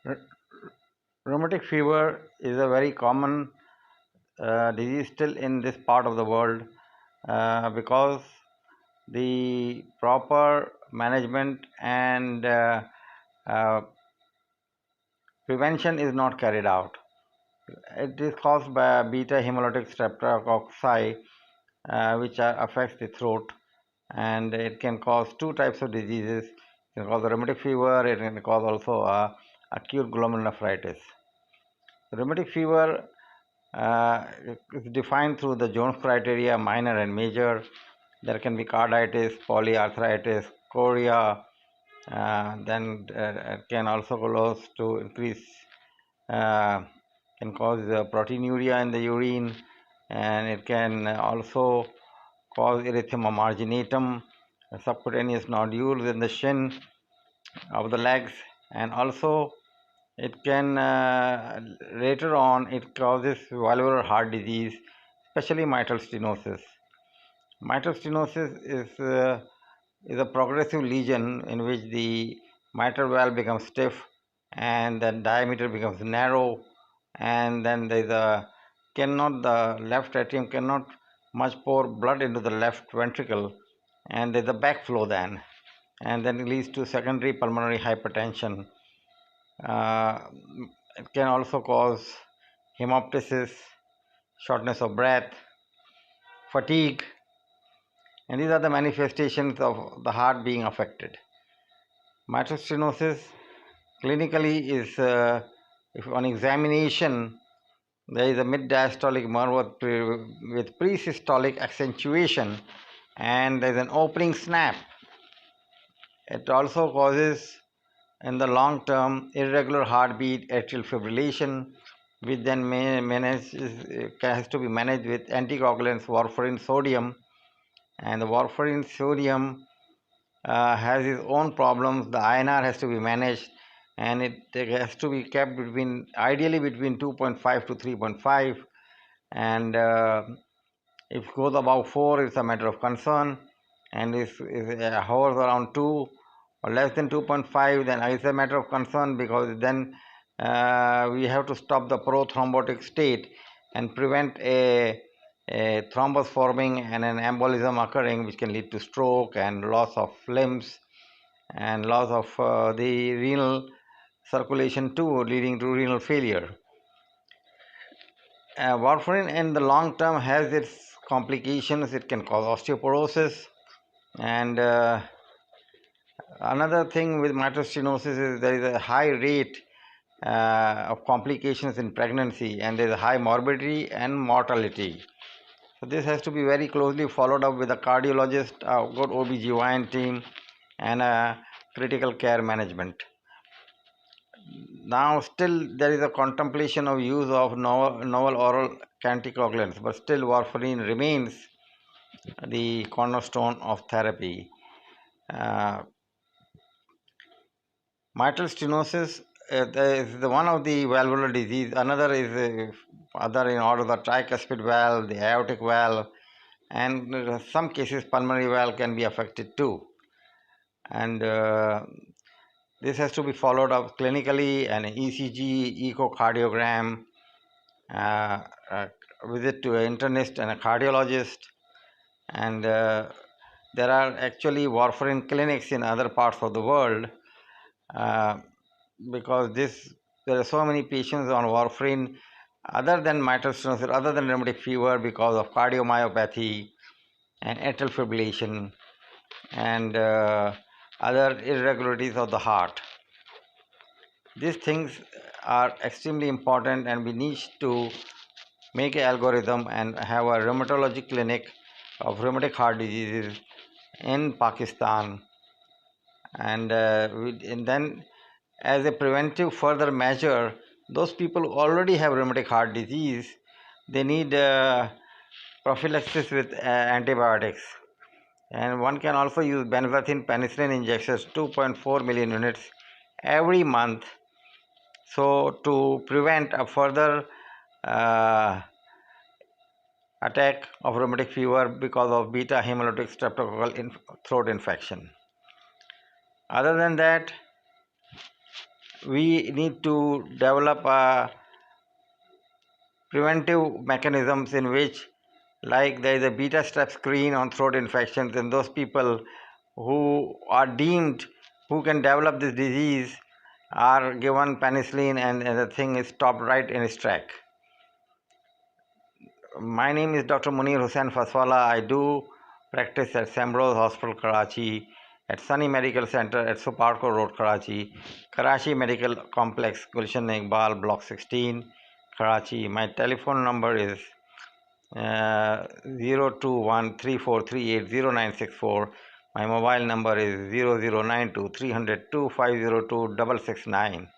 Rh- Rheumatic fever is a very common disease still in this part of the world because the proper management and uh, prevention is not carried out. It is caused by beta hemolytic streptococci, which affects the throat, and it can cause two types of diseases. It can cause a rheumatic fever. It can cause also acute glomerulonephritis. Rheumatic fever is defined through the Jones criteria, minor and major. There can be carditis, polyarthritis, chorea. Then it can also cause to increase, uh, can cause proteinuria in the urine, and it can also cause erythema marginatum, subcutaneous nodules in the shin of the legs, and also it can later on it causes valvular heart disease, especially mitral stenosis. Mitral stenosis is a progressive lesion in which the mitral valve becomes stiff and the diameter becomes narrow, and then the left atrium cannot much pour blood into the left ventricle, and there's a backflow then, and then it leads to secondary pulmonary hypertension. uh, it can also cause hemoptysis, shortness of breath, fatigue, and these are the manifestations of the heart being affected. Mitral stenosis clinically is, if on examination, there is a mid-diastolic murmur with pre-systolic accentuation, and there is an opening snap. It also causes, in the long term, irregular heartbeat, atrial fibrillation, which then has to be managed with anticoagulants, warfarin, sodium, and the warfarin, sodium has its own problems. The INR has to be managed, and it has to be kept ideally between 2.5 to 3.5, and if it goes above 4, it's a matter of concern, and if it hovers around 2 or less than 2.5, then it's a matter of concern, because then we have to stop the prothrombotic state and prevent a thrombus forming and an embolism occurring, which can lead to stroke and loss of limbs and loss of the renal circulation too, leading to renal failure. Warfarin in the long term has its complications. It can cause osteoporosis, and another thing with mitral stenosis is there is a high rate of complications in pregnancy, and there is a high morbidity and mortality. So this has to be very closely followed up with a cardiologist, a good OB/GYN team, and a critical care management. Now still there is a contemplation of use of novel oral anticoagulants, but still warfarin remains the cornerstone of therapy. Uh, Mitral stenosis is one of the valvular disease. Another is other in order the tricuspid valve, the aortic valve, and in some cases pulmonary valve can be affected too. And this has to be followed up clinically, and ECG, echocardiogram, uh, uh, visit to an internist and a cardiologist, and there are actually warfarin clinics in other parts of the world, uh, because there are so many patients on warfarin other than mitral stenosis, other than rheumatic fever, because of cardiomyopathy and atrial fibrillation and other irregularities of the heart. These things are extremely important, and we need to make an algorithm and have a rheumatology clinic of rheumatic heart diseases in Pakistan, and then as a preventive further measure, those people who already have rheumatic heart disease, they need prophylaxis with antibiotics, and one can also use benzathine penicillin injections 2.4 million units every month, so to prevent a further uh, attack of rheumatic fever because of beta hemolytic streptococcal throat infection. Other than that, we need to develop preventive mechanisms in which, like there is a beta strep screen on throat infections, and those people who are deemed who can develop this disease are given penicillin, and the thing is stopped right in its track. My name is Dr. Munir Hussain Faswala. I do practice at Samrose Hospital, Karachi, at Sunny Medical Center at Suparko Road, Karachi, Karachi Medical Complex, Gulshan Iqbal, Block 16, Karachi. My telephone number is 02134380964. My mobile number is 0092 300 669.